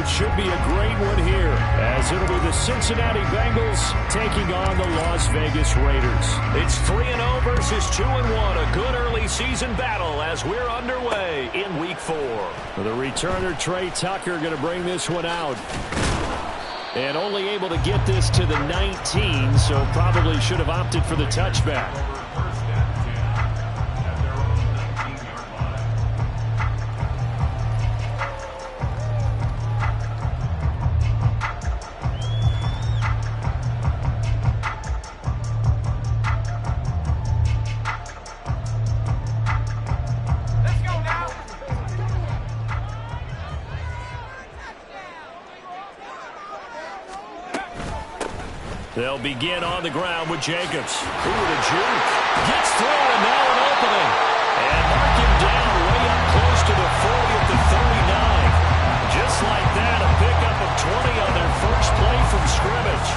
it should be a great one here, as it'll be the Cincinnati Bengals taking on the Las Vegas Raiders. It's 3-0 versus 2-1. A good early season battle as we're underway in Week 4. The returner, Trey Tucker, going to bring this one out. And only able to get this to the 19, so probably should have opted for the touchback. They'll begin on the ground with Jacobs. Ooh, the juke. Gets through and now an opening. And mark him down way up close to the 40 at the 39. Just like that, a pickup of 20 on their first play from scrimmage.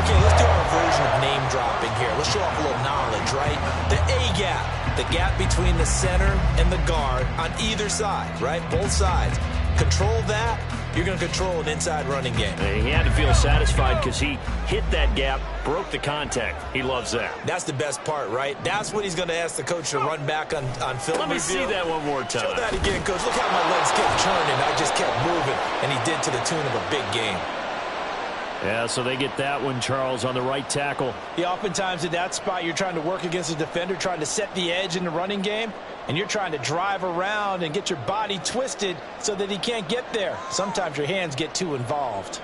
Okay, let's do our version of name dropping here. Let's show off a little knowledge, right? The A-gap, the gap between the center and the guard on either side, right? Both sides. Control that, you're going to control an inside running game. He had to feel satisfied because he hit that gap, broke the contact. He loves that. That's the best part, right? That's what he's going to ask the coach to run back on film. Let me see that one more time. Show that again, coach. Look how my legs kept turning. I just kept moving, and he did to the tune of a big game. Yeah, so they get that one, Charles, on the right tackle. Yeah, oftentimes in that spot, you're trying to work against a defender, trying to set the edge in the running game, and you're trying to drive around and get your body twisted so that he can't get there. Sometimes your hands get too involved.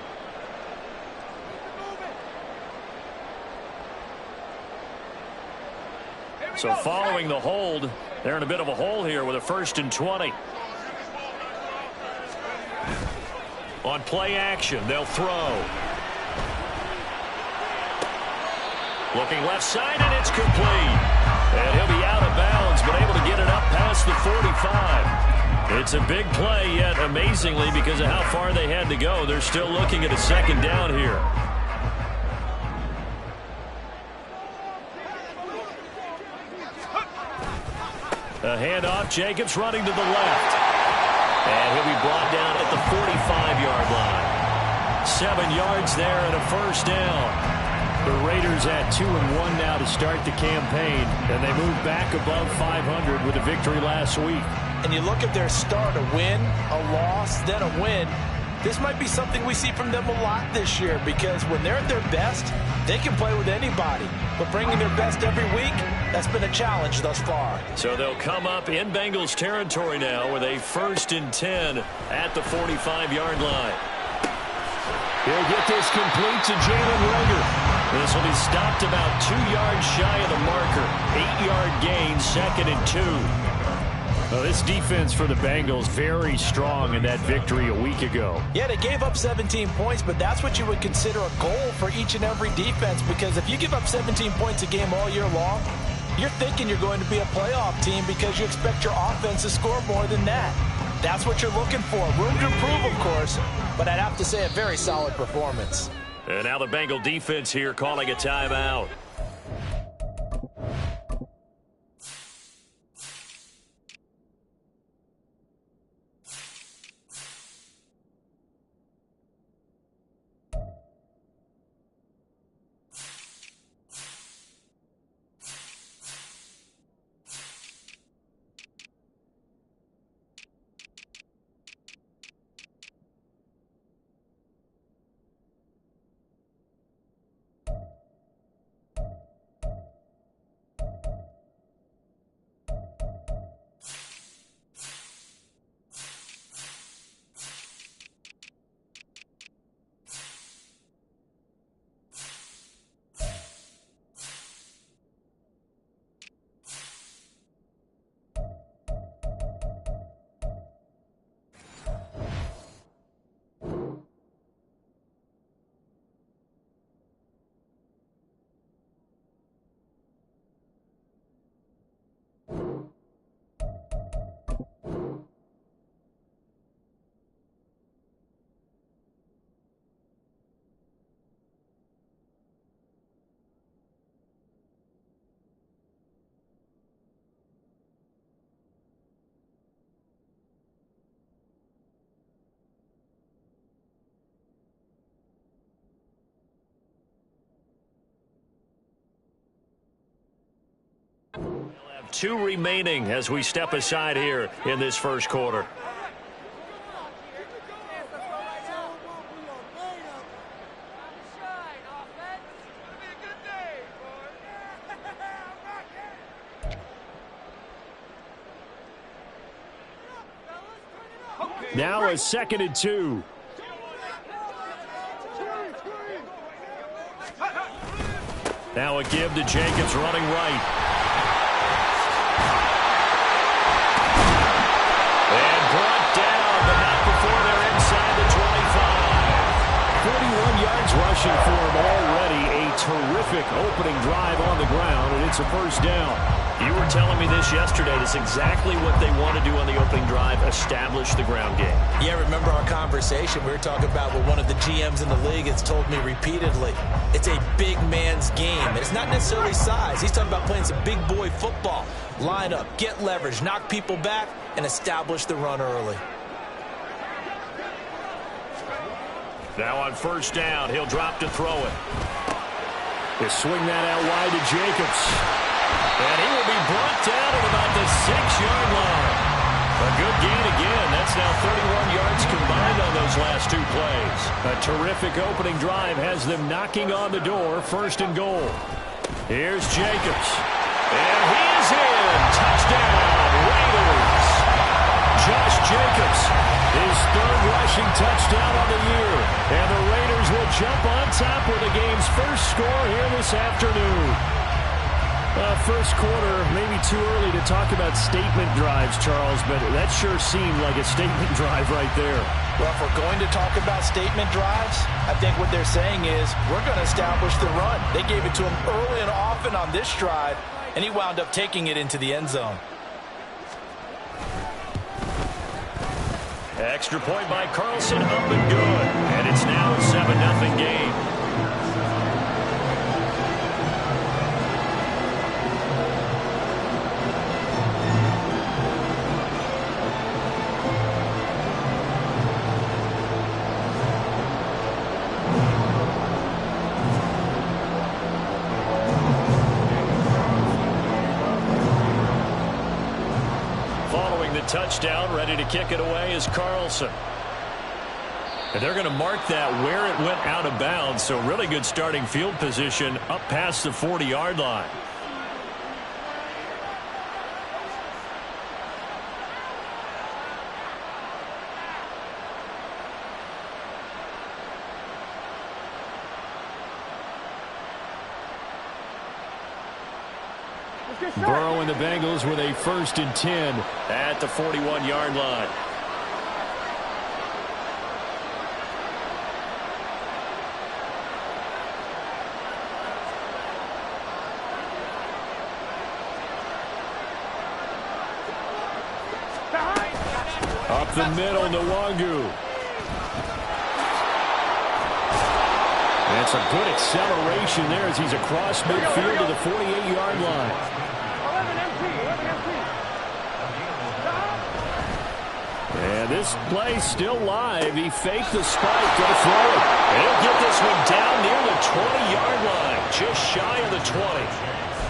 So following the hold, they're in a bit of a hole here with a 1st and 20. On play action, they'll throw. Looking left side, and it's complete. And he'll be out of bounds, but able to get it up past the 45. It's a big play, yet amazingly, because of how far they had to go, they're still looking at a 2nd down here. A handoff, Jacobs running to the left. And he'll be brought down at the 45-yard line. 7 yards there and a 1st down. The Raiders at 2-1 now to start the campaign, and they move back above 500 with a victory last week. And you look at their start, a win, a loss, then a win. This might be something we see from them a lot this year, because when they're at their best, they can play with anybody. But bringing their best every week, that's been a challenge thus far. So they'll come up in Bengals territory now with a 1st and 10 at the 45-yard line. He'll get this complete to Jalen Reagor. This will be stopped about 2 yards shy of the marker. 8-yard gain, 2nd and 2. Well, this defense for the Bengals very strong in that victory a week ago. Yeah, they gave up 17 points, but that's what you would consider a goal for each and every defense, because if you give up 17 points a game all year long, you're thinking you're going to be a playoff team because you expect your offense to score more than that. That's what you're looking for. Room to improve, of course, but I'd have to say a very solid performance. And now the Bengal defense here calling a timeout. 2 remaining as we step aside here in this first quarter. Now a 2nd and 2. Now a give to Jacobs running right. And brought down, but not before they're inside the 25. 41 yards rushing for him already. A terrific opening drive on the ground, and it's a first down. You were telling me this yesterday. That's exactly what they want to do on the opening drive, establish the ground game. Yeah, remember our conversation? We were talking about what one of the GMs in the league has told me repeatedly. It's a big man's game. And it's not necessarily size. He's talking about playing some big boy football. Line up, get leverage, knock people back, and establish the run early. Now on first down, he'll drop to throw it. They swing that out wide to Jacobs. And he will be brought down at about the 6-yard line. A good gain again. That's now 31 yards combined on those last 2 plays. A terrific opening drive has them knocking on the door. 1st and goal. Here's Jacobs. And he is in. Touchdown, Raiders. Josh Jacobs, his 3rd rushing touchdown on the year. And the Raiders will jump on top with the game's first score here this afternoon. First quarter, maybe too early to talk about statement drives, Charles, but that sure seemed like a statement drive right there. Well, if we're going to talk about statement drives, I think what they're saying is we're going to establish the run. They gave it to him early and often on this drive, and he wound up taking it into the end zone. Extra point by Carlson, up and good. And it's now a 7-0 game. Touchdown, ready to kick it away is Carlson. And they're going to mark that where it went out of bounds, so really good starting field position up past the 40-yard line. Burrow and the Bengals with a 1st and 10 at the 41-yard line. Up the middle, Nwangu. That's a good acceleration there as he's across midfield to the 48-yard line. And this play still live. He faked the spike. Going to throw it. He'll get this one down near the 20-yard line. Just shy of the 20.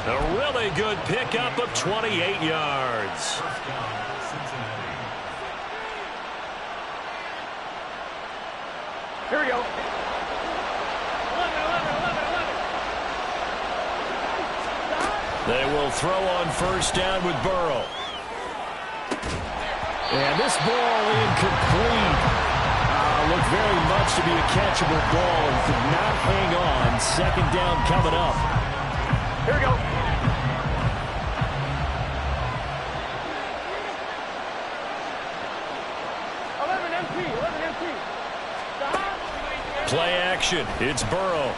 A really good pickup of 28 yards. Here we go. They will throw on first down with Burrow. And this ball incomplete. Looked very much to be a catchable ball and could not hang on. 2nd down coming up. Here we go. Play action. It's Burrow.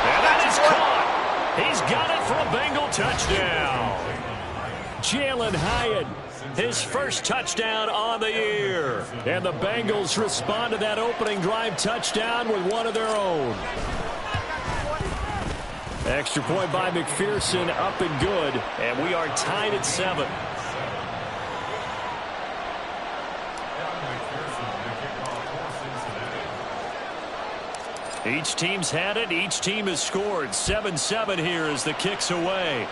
And that is caught. He's got it for a Bengal touchdown. Jalen Hyatt, his first touchdown on the year. And the Bengals respond to that opening drive touchdown with one of their own. Extra point by McPherson, up and good. And we are tied at 7. Each team's had it. Each team has scored. 7-7 here as the kick's away.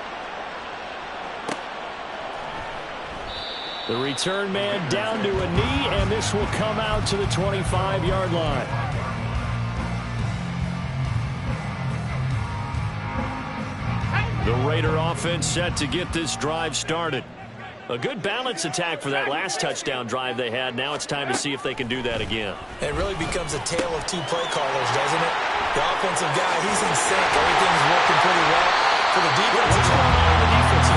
The return man down to a knee, and this will come out to the 25-yard line. The Raider offense set to get this drive started. A good balance attack for that last touchdown drive they had. Now it's time to see if they can do that again. It really becomes a tale of two play callers, doesn't it? The offensive guy, he's in sync. Everything's working pretty well. For the defensive side,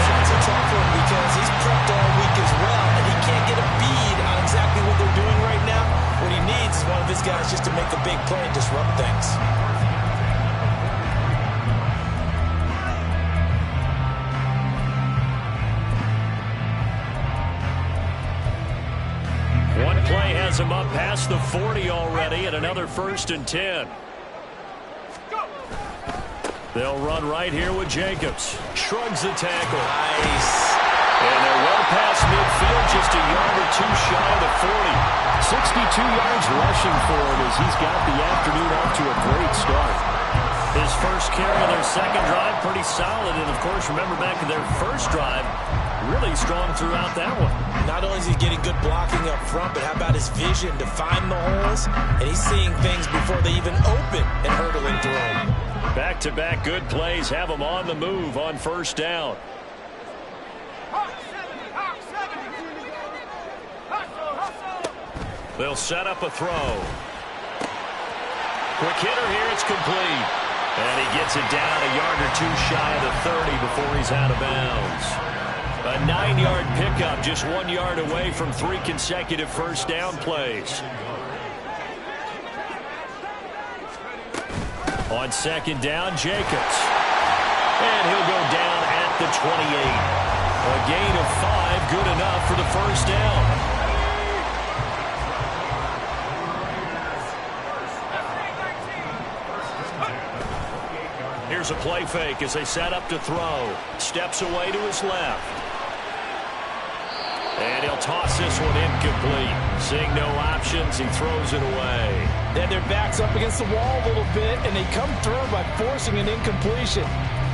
that's a tough one because he's prepped all week as well, and he can't get a bead on exactly what they're doing right now. What he needs is one of his guys just to make a big play and disrupt things. One play has him up past the 40 already, and another 1st and 10. They'll run right here with Jacobs. Shrugs the tackle. Nice. And they're well past midfield, just a yard or two shy of the 40. 62 yards rushing for him as he's got the afternoon off to a great start. His first carry of their second drive, pretty solid. And, of course, remember back to their first drive, really strong throughout that one. Not only is he getting good blocking up front, but how about his vision to find the holes? And he's seeing things before they even open and hurdling through them. Back-to-back good plays have him on the move on 1st down. They'll set up a throw. Quick hitter here, it's complete. And he gets it down a yard or two shy of the 30 before he's out of bounds. A 9-yard pickup, just 1 yard away from 3 consecutive 1st down plays. On 2nd down, Jacobs. And he'll go down at the 28. A gain of 5, good enough for the 1st down. Here's a play fake as they set up to throw. Steps away to his left. And he'll toss this one incomplete. Seeing no options, he throws it away. Then their back's up against the wall a little bit, and they come through by forcing an incompletion.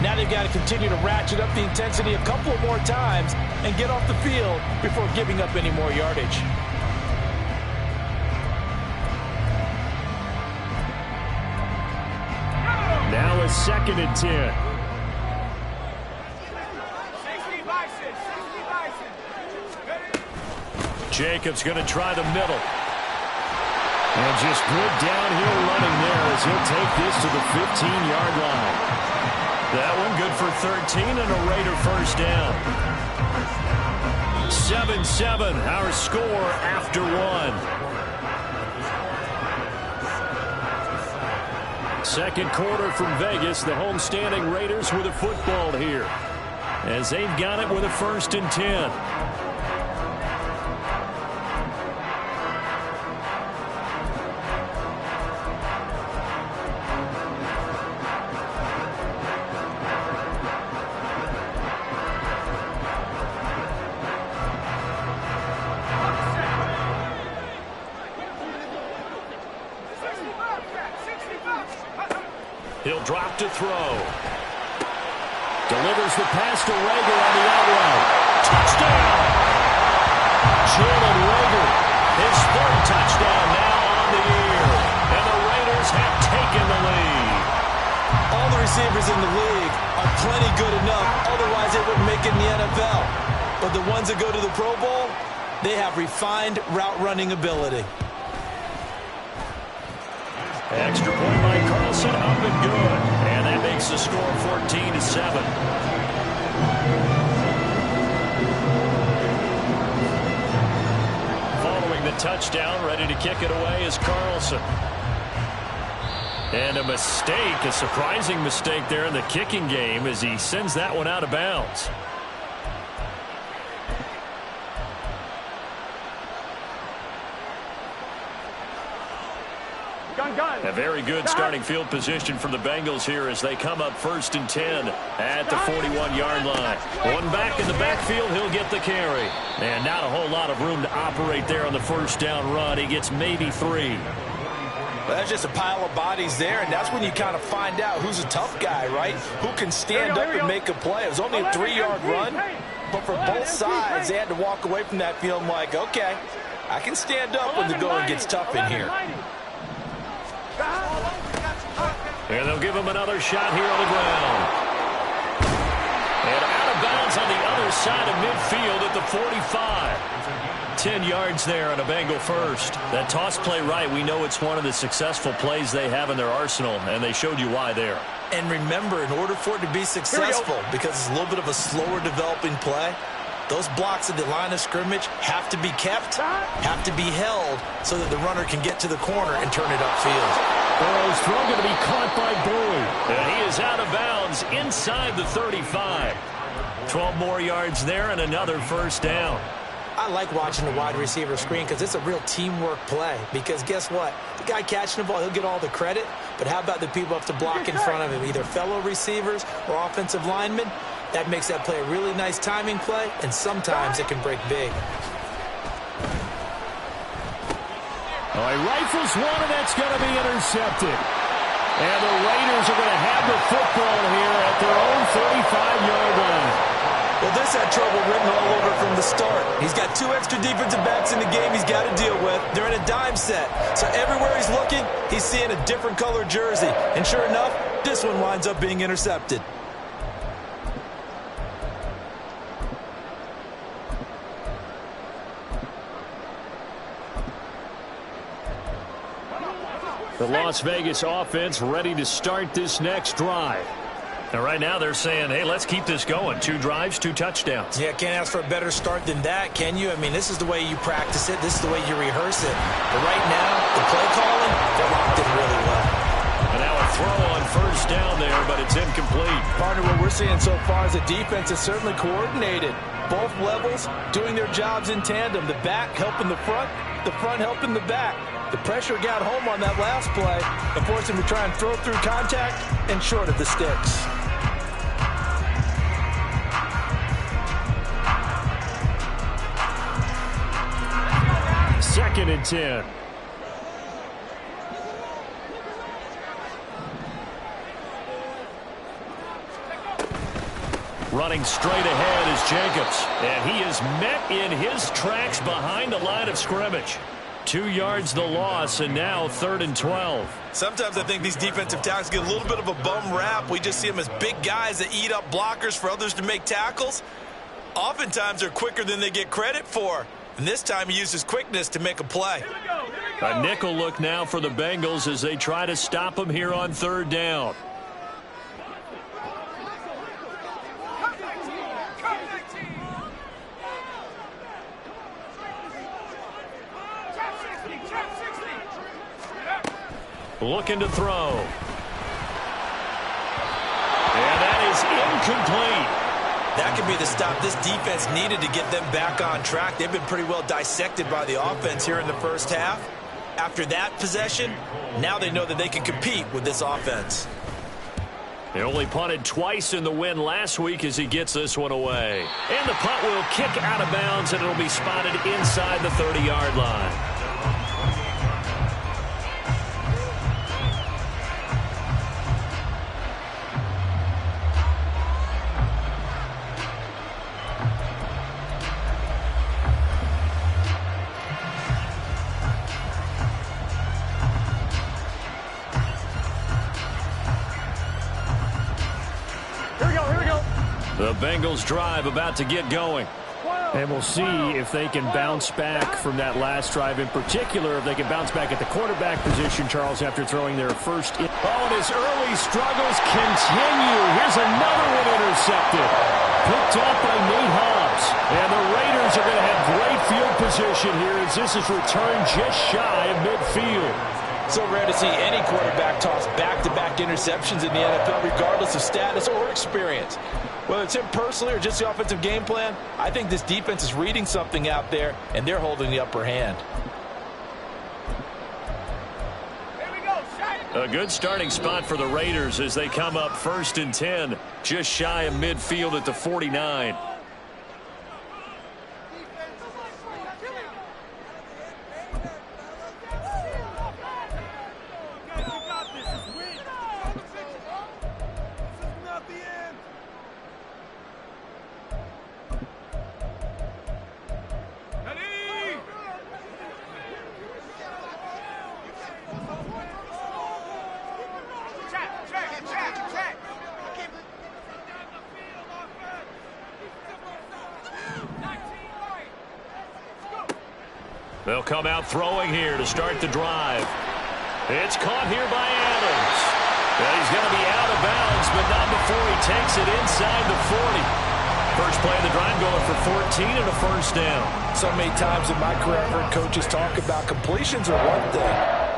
Now they've got to continue to ratchet up the intensity a couple of more times and get off the field before giving up any more yardage. Now a 2nd and 10. Jacobs going to try the middle. And just good downhill running there as he'll take this to the 15-yard line. That one good for 13 and a Raider 1st down. 7-7, our score after 1. Second quarter from Vegas. The homestanding Raiders with a football here as they've got it with a 1st and 10. He'll drop to throw. Delivers the pass to Rager on the out route. Touchdown! Jalen Rager, his 3rd touchdown now on the year. And the Raiders have taken the lead. All the receivers in the league are plenty good enough, otherwise they wouldn't make it in the NFL. But the ones that go to the Pro Bowl, they have refined route running ability. Extra point by Carlson, up and good. And that makes the score 14-7. Following the touchdown, ready to kick it away is Carlson. And a mistake, a surprising mistake there in the kicking game as he sends that one out of bounds. A very good starting field position for the Bengals here as they come up 1st and 10 at the 41-yard line. One back in the backfield, he'll get the carry. And not a whole lot of room to operate there on the 1st down run. He gets maybe 3. But that's just a pile of bodies there, and that's when you kind of find out who's a tough guy, right? Who can stand up and make a play. It was only a 3-yard run, but for both sides, they had to walk away from that feeling like, okay, I can stand up when the going gets tough in here. And they'll give him another shot here on the ground. And out of bounds on the other side of midfield at the 45. 10 yards there on a Bengal first. That toss play right, we know it's one of the successful plays they have in their arsenal, and they showed you why there. And remember, in order for it to be successful, because it's a little bit of a slower developing play, those blocks at the line of scrimmage have to be kept, have to be held, so that the runner can get to the corner and turn it upfield. Burrow's throw going to be caught by Bowie. And he is out of bounds inside the 35. 12 more yards there and another first down. I like watching the wide receiver screen because it's a real teamwork play. Because guess what? The guy catching the ball, he'll get all the credit. But how about the people up to block in front of him, either fellow receivers or offensive linemen? That makes that play a really nice timing play, and sometimes it can break big. Oh, he rifles one, and that's going to be intercepted. And the Raiders are going to have the football here at their own 35-yard line. Well, this had trouble written all over from the start. He's got 2 extra defensive backs in the game he's got to deal with. They're in a dime set. So everywhere he's looking, he's seeing a different color jersey. And sure enough, this one winds up being intercepted. The Las Vegas offense ready to start this next drive. And right now they're saying, hey, let's keep this going. 2 drives, 2 touchdowns. Yeah, can't ask for a better start than that, can you? I mean, this is the way you practice it. This is the way you rehearse it. But right now, the play calling, they're locked in really well. And now a throw on first down there, but it's incomplete. Partner, what we're seeing so far is the defense is certainly coordinated. Both levels doing their jobs in tandem. The back helping the front helping the back. The pressure got home on that last play and forced him to try and throw through contact and short of the sticks. Second and 10. Running straight ahead is Jacobs. And he is met in his tracks behind the line of scrimmage. 2 yards the loss, and now 3rd and 12. Sometimes I think these defensive tackles get a little bit of a bum rap. We just see them as big guys that eat up blockers for others to make tackles. Oftentimes they're quicker than they get credit for. And this time he uses quickness to make a play. A nickel look now for the Bengals as they try to stop him here on 3rd down. Looking to throw. And that is incomplete. That could be the stop this defense needed to get them back on track. They've been pretty well dissected by the offense here in the first half. After that possession, now they know that they can compete with this offense. They only punted twice in the win last week as he gets this one away. And the punt will kick out of bounds, and it'll be spotted inside the 30-yard line. The Bengals drive about to get going. And we'll see if they can bounce back from that last drive, in particular, if they can bounce back at the quarterback position, Charles, after throwing their first. Oh, and his early struggles continue. Here's another one intercepted. Picked up by Nate Hobbs. And the Raiders are going to have great field position here as this is returned just shy of midfield. So rare to see any quarterback toss back-to-back interceptions in the NFL, regardless of status or experience. Whether it's him personally or just the offensive game plan, I think this defense is reading something out there, and they're holding the upper hand. A good starting spot for the Raiders as they come up 1st and 10, just shy of midfield at the 49. They'll come out throwing here to start the drive. It's caught here by Adams. And he's going to be out of bounds, but not before he takes it inside the 40. First play of the drive going for 14 and a first down. So many times in my career, I've heard coaches talk about completions are one thing.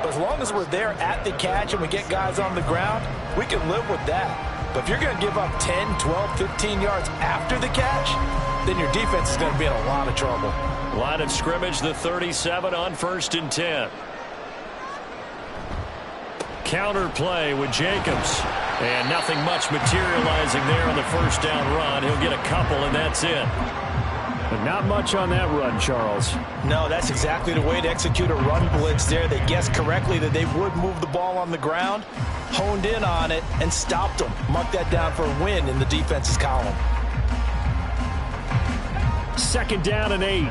But as long as we're there at the catch and we get guys on the ground, we can live with that. But if you're going to give up 10, 12, 15 yards after the catch, then your defense is going to be in a lot of trouble. Line of scrimmage, the 37 on 1st and 10. Counter play with Jacobs. And nothing much materializing there on the first down run. He'll get a couple, and that's it. But not much on that run, Charles. No, that's exactly the way to execute a run blitz there. They guessed correctly that they would move the ball on the ground, honed in on it, and stopped them. Mark that down for a win in the defense's column. 2nd down and 8.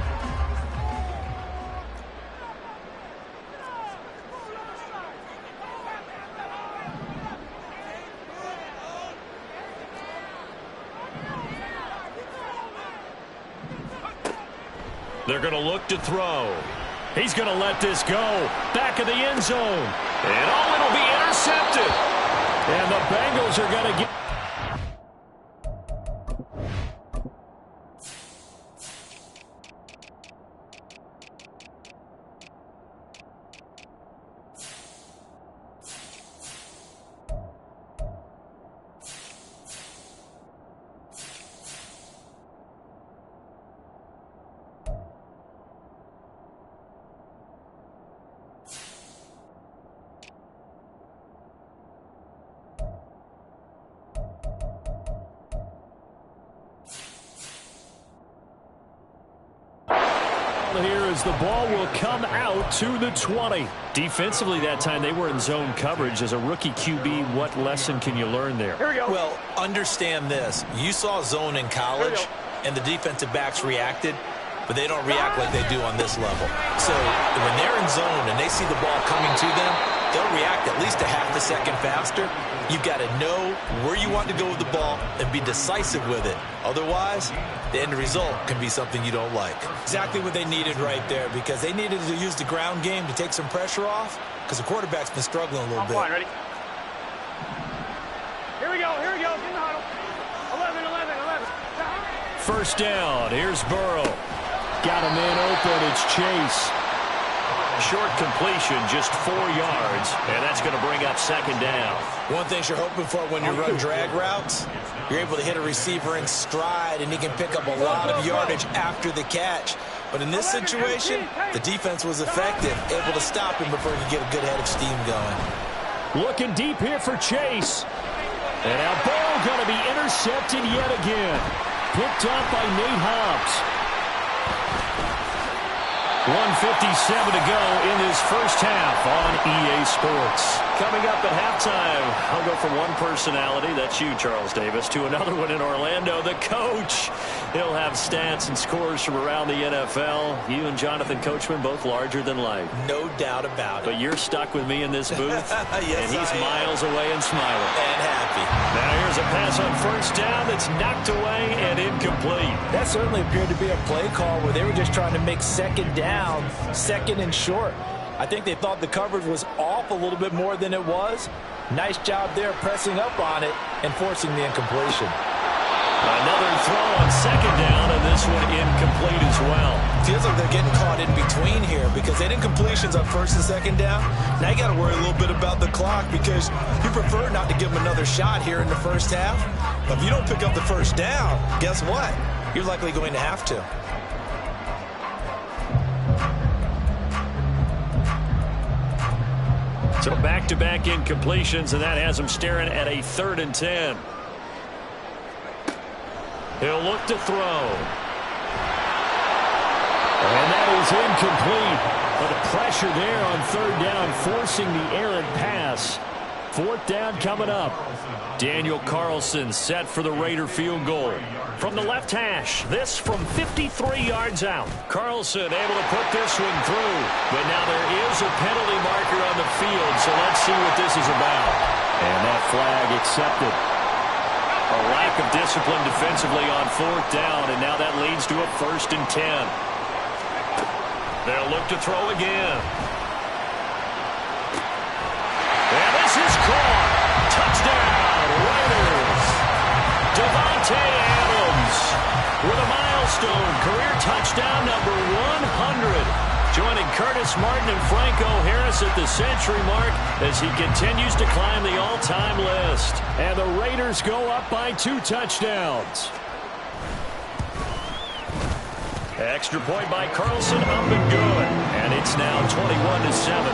They're going to look to throw. He's going to let this go. Back of the end zone. And it'll be intercepted. And the Bengals are going to get... here as the ball will come out to the 20. Defensively that time, they were in zone coverage. As a rookie QB, what lesson can you learn there? Here we go. Well, understand this. You saw zone in college, and the defensive backs reacted, but they don't react like they do on this level. So when they're in zone and they see the ball coming to them, they'll react at least a half a second faster. You've got to know where you want to go with the ball and be decisive with it. Otherwise, the end result can be something you don't like. Exactly what they needed right there, because they needed to use the ground game to take some pressure off, because the quarterback's been struggling a little bit. Fine, ready? Here we go. Here we go. In the huddle. 11, 11, 11. First down. Here's Burrow. Got a man open. It's Chase. Short completion, just 4 yards, and that's going to bring up 2nd down. One thing you're hoping for when you run drag routes, you're able to hit a receiver in stride, and he can pick up a lot of yardage after the catch. But in this situation, the defense was effective, able to stop him before he could get a good head of steam going. Looking deep here for Chase. And now ball going to be intercepted yet again. Picked up by Nate Hobbs. 1:57 to go in this first half on EA Sports. Coming up at halftime, I'll go from one personality, that's you, Charles Davis, to another one in Orlando, the coach. He'll have stats and scores from around the NFL. You and Jonathan Coachman, both larger than life. No doubt about it. But you're stuck with me in this booth, Yes, and he's miles away and smiling. And happy. Now here's a pass on first down that's knocked away and incomplete. That certainly appeared to be a play call where they were just trying to make 2nd down, 2nd and short. I think they thought the coverage was off a little bit more than it was. Nice job there pressing up on it and forcing the incompletion. Another throw on 2nd down, and this one incomplete as well. Feels like they're getting caught in between here because they did incompletions on 1st and 2nd down. Now you got to worry a little bit about the clock because you prefer not to give them another shot here in the first half. But if you don't pick up the first down, guess what? You're likely going to have to. So back-to-back incompletions, and that has him staring at a 3rd and 10. He'll look to throw. And that is incomplete. But the pressure there on 3rd down, forcing the errant pass. 4th down coming up. Daniel Carlson set for the Raider field goal. From the left hash, this from 53 yards out. Carlson able to put this one through. But now there is a penalty marker on the field, so let's see what this is about. And that flag accepted. A lack of discipline defensively on 4th down, and now that leads to a 1st and 10. They'll look to throw again. And this is caught. Touchdown, Raiders. Davante Adams with a milestone career touchdown number 100. Joining Curtis Martin and Franco Harris at the century mark as he continues to climb the all-time list. And the Raiders go up by 2 touchdowns. Extra point by Carlson, up and good. And it's now 21-7.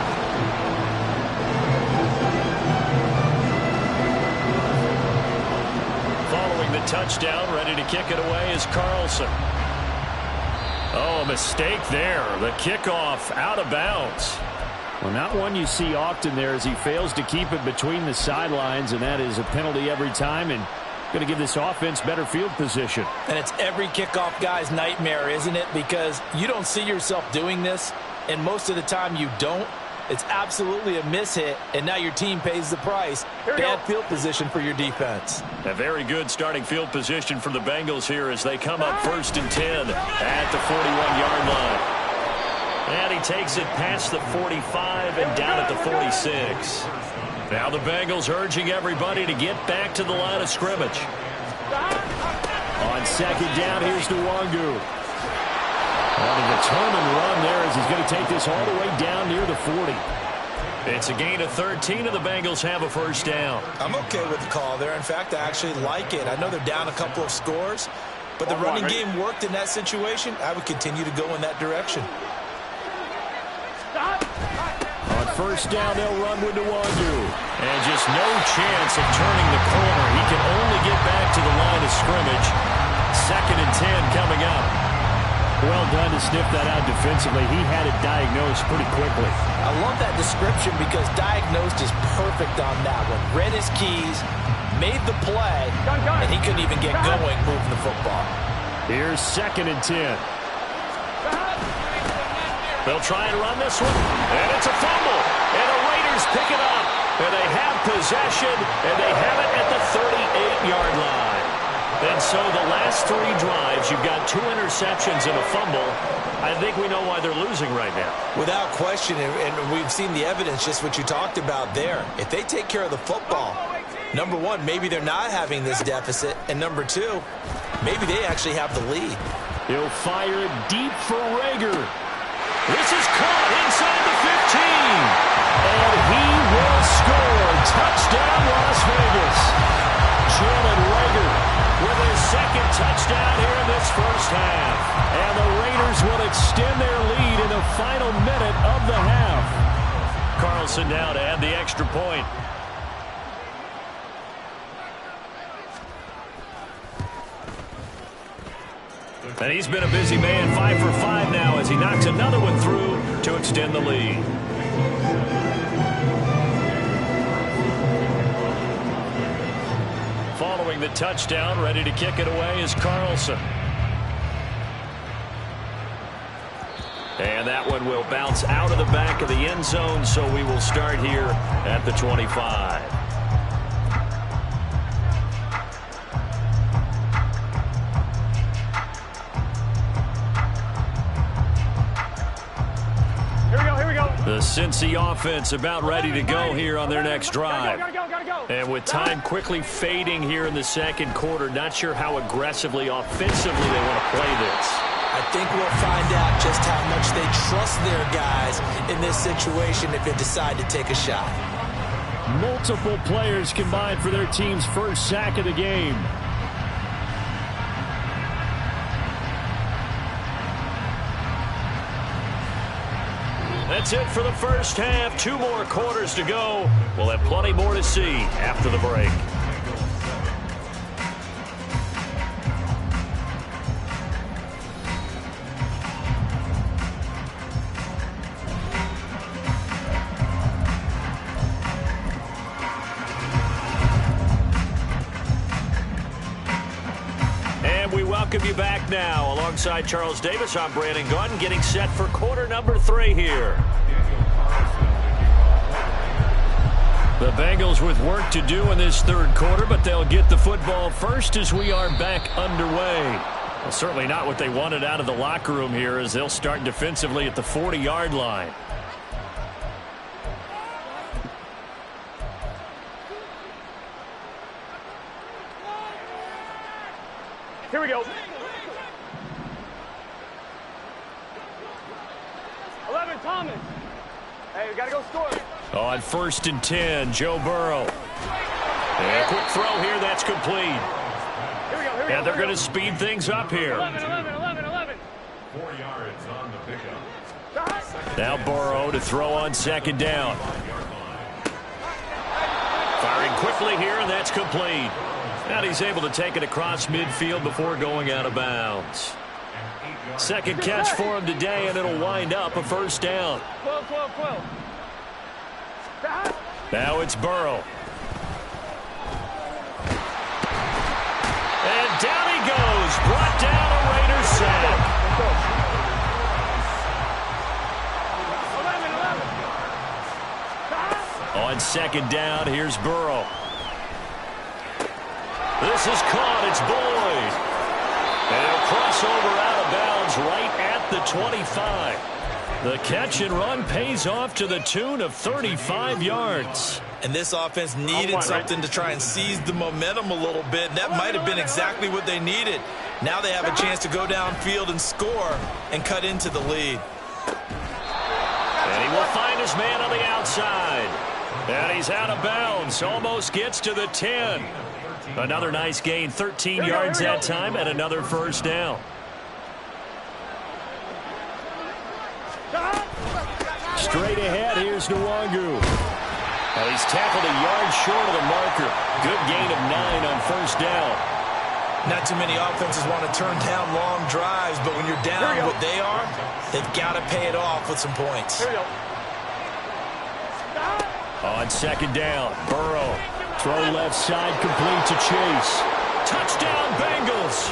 Following the touchdown, ready to kick it away is Carlson. Oh, a mistake there. The kickoff out of bounds. Well, not one you see often there as he fails to keep it between the sidelines, and that is a penalty every time, and going to give this offense better field position. And it's every kickoff guy's nightmare, isn't it? Because you don't see yourself doing this, and most of the time you don't. It's absolutely a mishit, and now your team pays the price. Bad field position for your defense. A very good starting field position for the Bengals here as they come up 1st and 10 at the 41-yard line. And he takes it past the 45 and down at the 46. Now the Bengals urging everybody to get back to the line of scrimmage. On 2nd down, here's Nwangu. On a determined run there as he's going to take this all the way down near the 40. It's a gain of 13, and the Bengals have a 1st down. I'm okay with the call there. In fact, I actually like it. I know they're down a couple of scores, but the running game worked in that situation. I would continue to go in that direction. On 1st down, they'll run with Nwangu. And just no chance of turning the corner. He can only get back to the line of scrimmage. 2nd and 10 coming up. Well done to sniff that out defensively. He had it diagnosed pretty quickly. I love that description because diagnosed is perfect on that one. Read his keys, made the play, and he couldn't even get going moving the football. Here's 2nd and 10. They'll try and run this one, and it's a fumble. And the Raiders pick it up, and they have possession, and they have it at the 38-yard line. And so the last 3 drives, you've got 2 interceptions and a fumble. I think we know why they're losing right now. Without question, and we've seen the evidence, just what you talked about there. If they take care of the football, number 1, maybe they're not having this deficit, and number 2, maybe they actually have the lead. He'll fire it deep for Rager. This is caught inside the 15. And he will score. Touchdown, Las Vegas. Jalen Rager with his 2nd touchdown here in this 1st half. And the Raiders will extend their lead in the final minute of the half. Carlson now to add the extra point. And he's been a busy man, 5 for 5 now as he knocks another one through to extend the lead. Following the touchdown, ready to kick it away is Carlson. And that one will bounce out of the back of the end zone, so we will start here at the 25. The Cincy offense about ready to go here on their next drive. And with time quickly fading here in the 2nd quarter, not sure how aggressively, offensively they want to play this. I think we'll find out just how much they trust their guys in this situation if they decide to take a shot. Multiple players combined for their team's 1st sack of the game. That's it for the 1st half. 2 more quarters to go. We'll have plenty more to see after the break. Welcome you back now. Alongside Charles Davis, I'm Brandon Gunn, getting set for quarter number 3 here. The Bengals with work to do in this 3rd quarter, but they'll get the football first as we are back underway. Well, certainly not what they wanted out of the locker room here, as they'll start defensively at the 40-yard line. Here we go. 11, Thomas. Hey, we got to go score. On 1st and 10, Joe Burrow. And a quick throw here, that's complete. Here we go. And they're going to speed things up here. 11. 4 yards on the pickup. Now Burrow to throw on 2nd down. Firing quickly here, and that's complete. And he's able to take it across midfield before going out of bounds. 2nd catch for him today, and it'll wind up a 1st down. 12. Now it's Burrow. And down he goes. Brought down a Raiders sack. 11. On 2nd down, here's Burrow. This is caught. It's Boyd. And he'll cross over out of bounds right at the 25. The catch and run pays off to the tune of 35 yards. And this offense needed something to try and seize the momentum a little bit. And that might have been exactly what they needed. Now they have a chance to go downfield and score and cut into the lead. And he will find his man on the outside. And he's out of bounds. Almost gets to the 10. Another nice gain. 13 yards that time and another 1st down. Straight ahead, here's Nwangu. Now he's tackled a yard short of the marker. Good gain of 9 on 1st down. Not too many offenses want to turn down long drives, but when you're down what they are, they've got to pay it off with some points. On 2nd down, Burrow. Throw left side, complete to Chase. Touchdown, Bengals.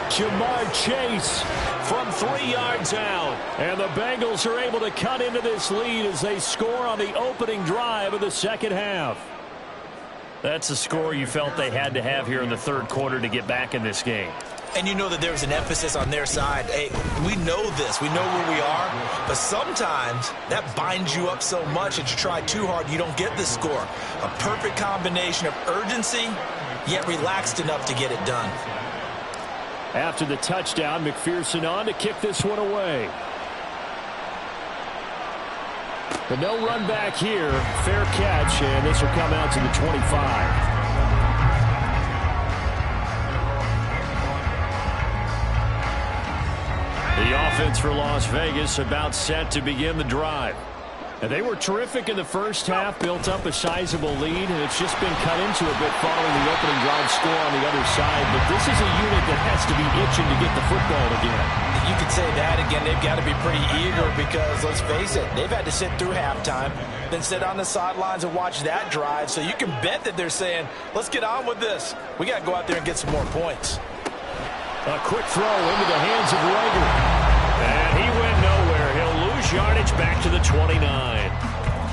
Jamar Chase from 3 yards out. And the Bengals are able to cut into this lead as they score on the opening drive of the 2nd half. That's a score you felt they had to have here in the 3rd quarter to get back in this game. And you know that there's an emphasis on their side. Hey, we know this. We know where we are. But sometimes that binds you up so much that you try too hard, you don't get the score. A perfect combination of urgency, yet relaxed enough to get it done. After the touchdown, McPherson on to kick this one away. But no run back here. Fair catch, and this will come out to the 25. The offense for Las Vegas about set to begin the drive. And they were terrific in the 1st half, built up a sizable lead, and it's just been cut into a bit following the opening drive score on the other side. But this is a unit that has to be itching to get the football again. You could say that again. They've got to be pretty eager because, let's face it, they've had to sit through halftime, then sit on the sidelines and watch that drive. So you can bet that they're saying, let's get on with this. We got to go out there and get some more points. A quick throw into the hands of Rager. And he went nowhere. He'll lose yardage back to the 29.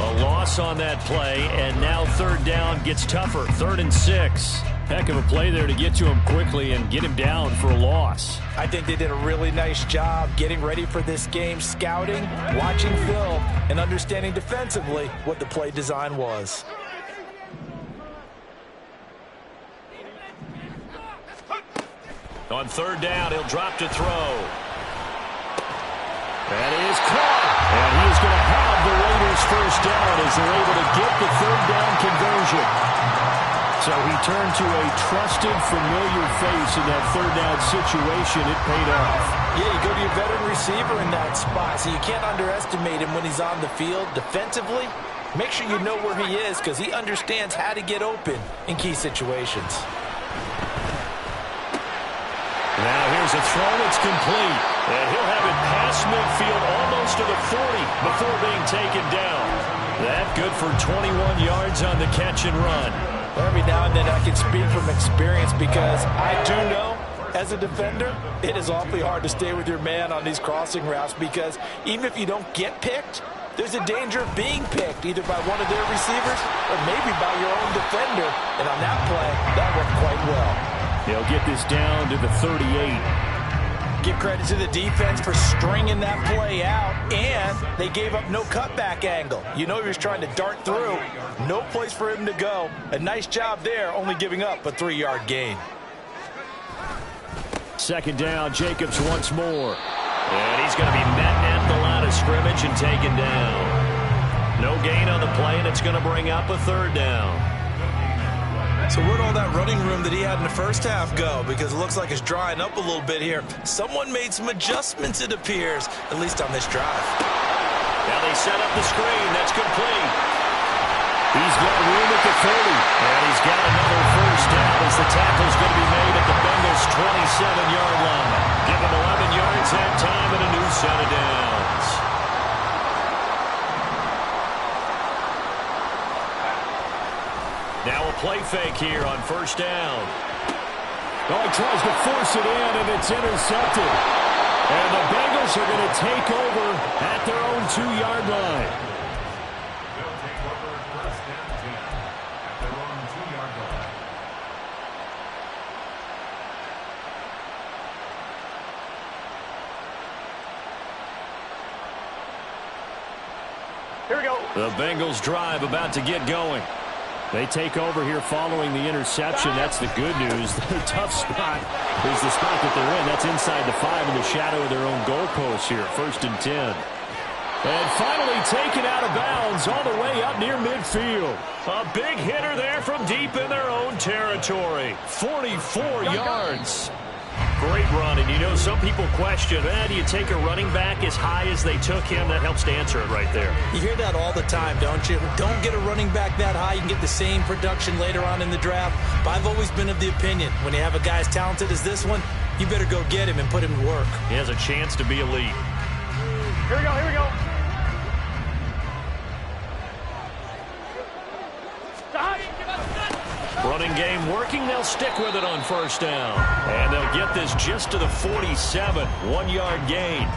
A loss on that play, and now 3rd down gets tougher. 3rd and 6. Heck of a play there to get to him quickly and get him down for a loss. I think they did a really nice job getting ready for this game, scouting, watching film, and understanding defensively what the play design was. On 3rd down, he'll drop to throw. That is caught. And he is going to have the Raiders 1st down as they're able to get the 3rd down conversion. So he turned to a trusted, familiar face in that 3rd down situation. It paid off. Yeah, you go to your veteran receiver in that spot, so you can't underestimate him when he's on the field defensively. Make sure you know where he is because he understands how to get open in key situations. Now here's a throw that's complete. And he'll have it past midfield almost to the 40 before being taken down. That good for 21 yards on the catch and run. Every now and then I can speak from experience because I do know as a defender it is awfully hard to stay with your man on these crossing routes because even if you don't get picked, there's a danger of being picked either by one of their receivers or maybe by your own defender. And on that play, that worked quite well. He'll get this down to the 38. Give credit to the defense for stringing that play out, and they gave up no cutback angle. You know he was trying to dart through. No place for him to go. A nice job there, only giving up a 3-yard gain. Second down, Jacobs once more. And he's going to be met at the line of scrimmage and taken down. No gain on the play, and it's going to bring up a third down. So where'd all that running room that he had in the first half go? Because it looks like it's drying up a little bit here. Someone made some adjustments, it appears, at least on this drive. Now they set up the screen. That's complete. He's got room at the 30. And he's got another first down as the tackle's going to be made at the Bengals' 27-yard line. Give him 11 yards that time and a new set of downs. Now a play fake here on first down. Oh, he tries to force it in, and it's intercepted. And the Bengals are going to take over at their own 2-yard line. Here we go. The Bengals drive about to get going. They take over here following the interception. That's the good news. The tough spot is the spot that they're in. That's inside the 5 in the shadow of their own goalpost here. 1st and 10. And finally taken out of bounds all the way up near midfield. A big hitter there from deep in their own territory. 44 yards. Great run, and you know some people question, do you take a running back as high as they took him? That helps to answer it right there. You hear that all the time, don't you? Don't get a running back that high. You can get the same production later on in the draft. But I've always been of the opinion, when you have a guy as talented as this one, you better go get him and put him to work. He has a chance to be elite. Here we go, here we go. Running game working. They'll stick with it on first down. And they'll get this just to the 47. 1-yard gain.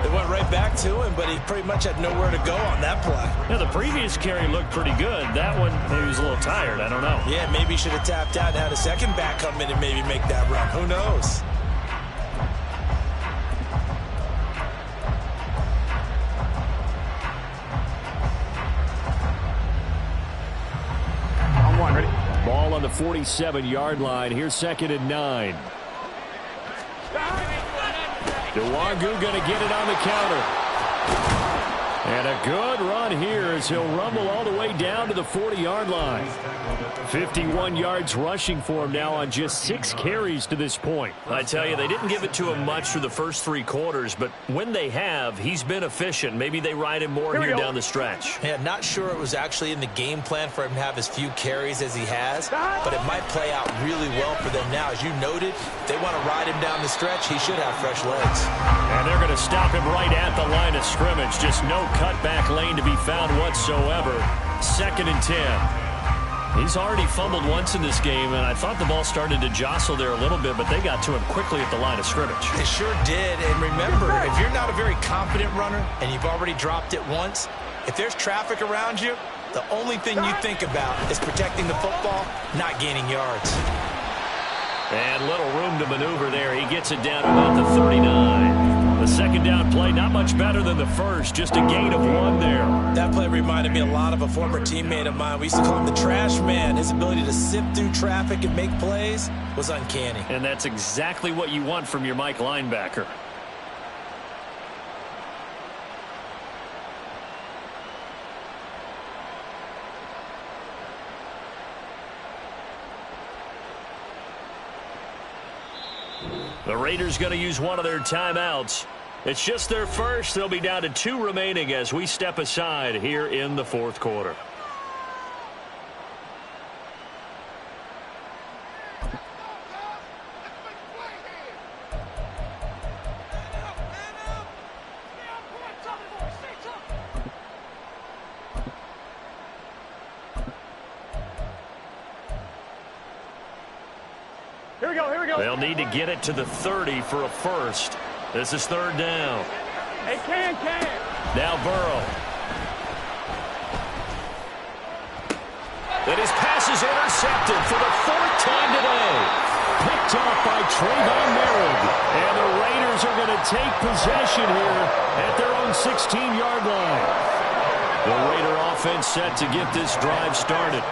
They went right back to him, but he pretty much had nowhere to go on that play. Yeah, the previous carry looked pretty good. That one, maybe he was a little tired. I don't know. Yeah, maybe he should have tapped out and had a second back come in and maybe make that run. Who knows? Ball on the 47-yard line. Here's 2nd and 9. Nwangu going to get it on the counter. And a good run here as he'll rumble all the way down to the 40-yard line. 51 yards rushing for him now on just 6 carries to this point. I tell you, they didn't give it to him much through the first 3 quarters, but when they have, he's been efficient. Maybe they ride him more here down the stretch. Yeah, not sure it was actually in the game plan for him to have as few carries as he has, but it might play out really well for them now. As you noted, if they want to ride him down the stretch, he should have fresh legs. And they're going to stop him right at the line of scrimmage. Just no cutback lane to be found whatsoever. 2nd and 10. He's already fumbled once in this game, and I thought the ball started to jostle there a little bit, but they got to him quickly at the line of scrimmage. They sure did, and remember, if you're not a very confident runner and you've already dropped it once, if there's traffic around you, the only thing you think about is protecting the football, not gaining yards. And little room to maneuver there. He gets it down about the 39. The second down play, not much better than the first, just a gain of 1 there. That play reminded me a lot of a former teammate of mine. We used to call him the trash man. His ability to sift through traffic and make plays was uncanny. And that's exactly what you want from your Mike linebacker. The Raiders going to use one of their timeouts. It's just their first. They'll be down to 2 remaining as we step aside here in the 4th quarter. Here we go, here we go. They'll need to get it to the 30 for a first. This is 3rd down. Hey, can. Now Burrow. And his pass is intercepted for the 4th time today. picked off by Trayvon Merritt. And the Raiders are going to take possession here at their own 16-yard line. The Raider offense set to get this drive started.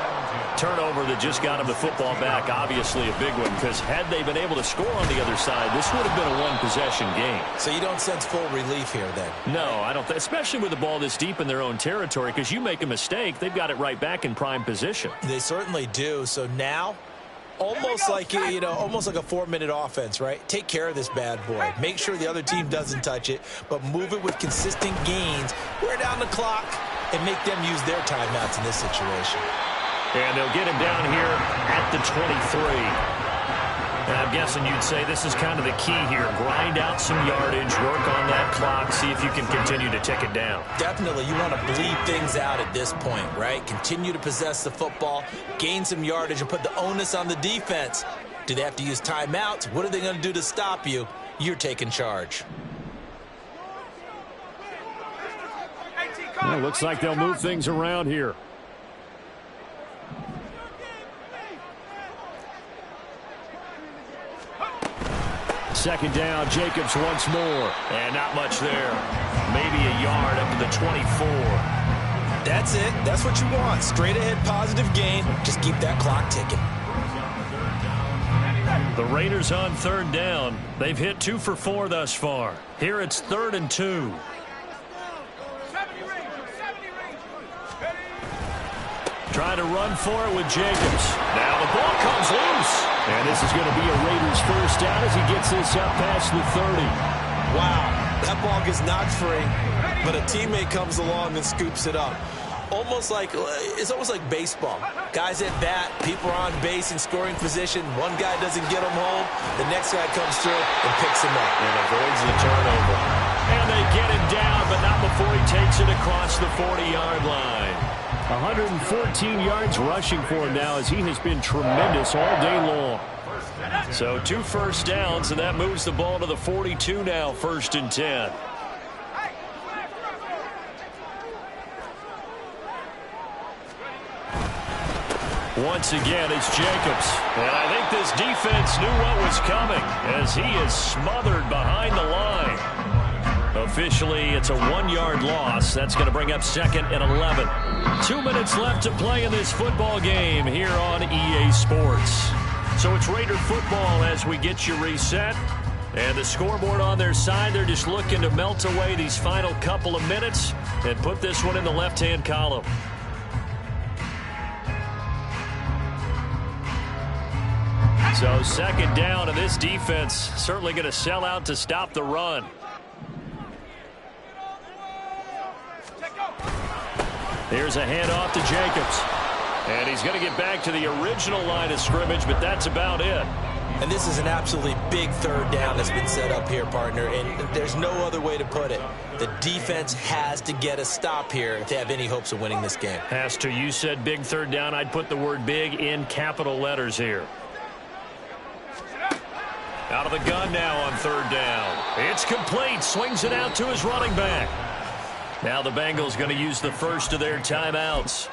Turnover that just got him the football back, obviously a big one, because had they been able to score on the other side, this would have been a one-possession game. So you don't sense full relief here then? No, I don't, especially with the ball this deep in their own territory, because you make a mistake, they've got it right back in prime position. They certainly do. So now, almost like a 4-minute offense, right? Take care of this bad boy. Make sure the other team doesn't touch it, but move it with consistent gains. Wear down the clock and make them use their timeouts in this situation. And they'll get him down here at the 23. And I'm guessing you'd say this is kind of the key here. Grind out some yardage, work on that clock, see if you can continue to tick it down. Definitely. You want to bleed things out at this point, right? Continue to possess the football, gain some yardage, and put the onus on the defense. Do they have to use timeouts? What are they going to do to stop you? You're taking charge. Well, looks like they'll move things around here. Second down, Jacobs once more. And not much there. Maybe a yard up to the 24. That's it. That's what you want. Straight ahead positive gain. Just keep that clock ticking. The Raiders on third down. They've hit 2 for 4 thus far. Here it's 3rd and 2. Trying to run for it with Jacobs. Now the ball comes loose. And this is going to be a Raiders first down as he gets this up past the 30. Wow, that ball gets knocked free, but a teammate comes along and scoops it up. It's almost like baseball. Guys at bat, people are on base in scoring position. One guy doesn't get him home. The next guy comes through and picks him up. And avoids the turnover. And they get him down, but not before he takes it across the 40-yard line. 114 yards rushing for him now as he has been tremendous all day long. So 2 first downs, and that moves the ball to the 42 now, 1st and 10. Once again, it's Jacobs. And I think this defense knew what was coming as he is smothered behind the line. Officially, it's a 1-yard loss. That's going to bring up 2nd and 11. 2 minutes left to play in this football game here on EA Sports. So it's Raider football as we get you reset. And the scoreboard on their side, they're just looking to melt away these final couple of minutes and put this one in the left-hand column. So 2nd down, and this defense certainly going to sell out to stop the run. Here's a handoff to Jacobs. And he's going to get back to the original line of scrimmage, but that's about it. And this is an absolutely big 3rd down that's been set up here, partner, and there's no other way to put it. The defense has to get a stop here if they have any hopes of winning this game. Has to. You said big 3rd down. I'd put the word big in capital letters here. Out of the gun now on 3rd down. It's complete. Swings it out to his running back. Now the Bengals going to use the first of their timeouts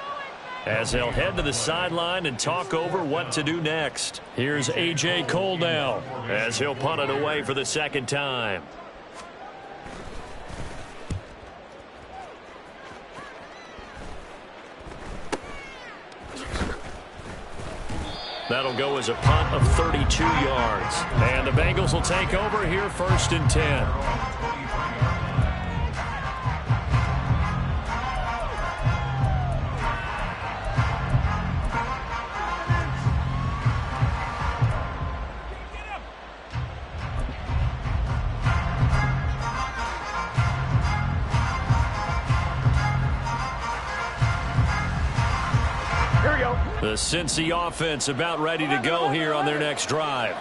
as they'll head to the sideline and talk over what to do next. Here's A.J. Cole now as he'll punt it away for the 2nd time. That'll go as a punt of 32 yards. And the Bengals will take over here 1st and 10. The Cincy offense about ready to go here on their next drive.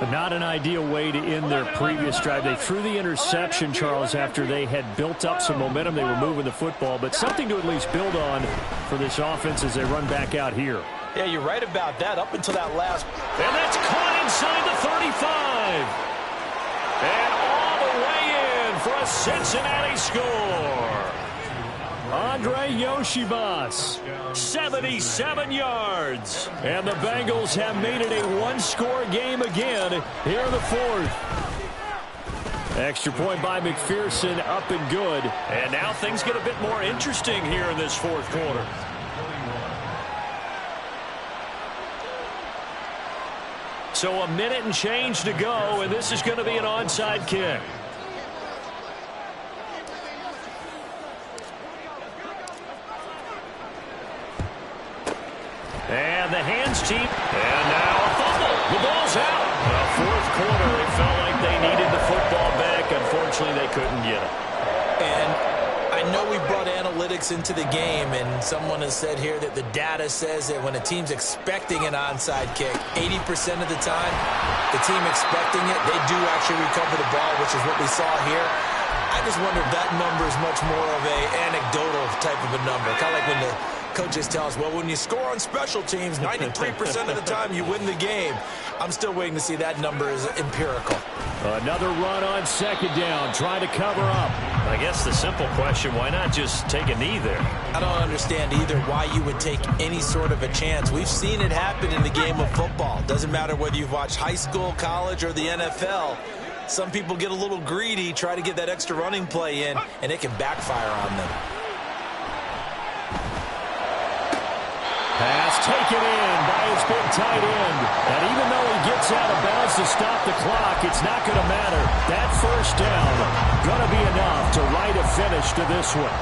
But not an ideal way to end their previous drive. They threw the interception, Charles, after they had built up some momentum. They were moving the football, but something to at least build on for this offense as they run back out here. Yeah, you're right about that up until that last. And that's caught inside the 35. And all the way in for a Cincinnati score. Andre Yoshibas. 77 yards. And the Bengals have made it a one-score game again here in the fourth. Extra point by McPherson, up and good. And now things get a bit more interesting here in this fourth quarter. So a minute and change to go, and this is going to be an onside kick. And the hands cheap. And now a fumble. The ball's out. Well, fourth quarter, they felt like they needed the football back. Unfortunately, they couldn't get it. And I know we brought analytics into the game, and someone has said here that the data says that when a team's expecting an onside kick, 80% of the time, the team expecting it, they do actually recover the ball, which is what we saw here. I just wonder if that number is much more of a anecdotal type of a number. Kind of like when the coaches tell us, well, when you score on special teams, 93% of the time you win the game. I'm still waiting to see that number is empirical. Another run on second down, trying to cover up. I guess the simple question, why not just take a knee there? I don't understand either why you would take any sort of a chance. We've seen it happen in the game of football. Doesn't matter whether you've watched high school, college, or the NFL. Some people get a little greedy, try to get that extra running play in, and it can backfire on them. Pass taken in by his big tight end. And even though he gets out of bounds to stop the clock, it's not going to matter. That first down going to be enough to write a finish to this one.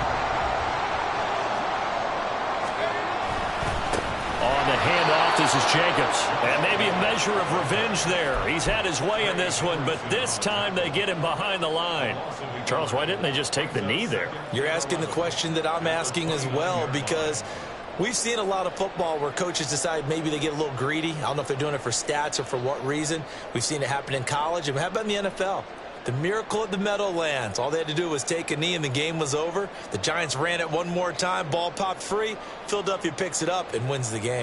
On the handoff, this is Jacobs. And maybe a measure of revenge there. He's had his way in this one, but this time they get him behind the line. Charles, why didn't they just take the knee there? You're asking the question that I'm asking as well, because we've seen a lot of football where coaches decide maybe they get a little greedy. I don't know if they're doing it for stats or for what reason. We've seen it happen in college, and how about in the NFL? The miracle at the Meadowlands. All they had to do was take a knee, and the game was over. The Giants ran it one more time. Ball popped free. Philadelphia picks it up and wins the game.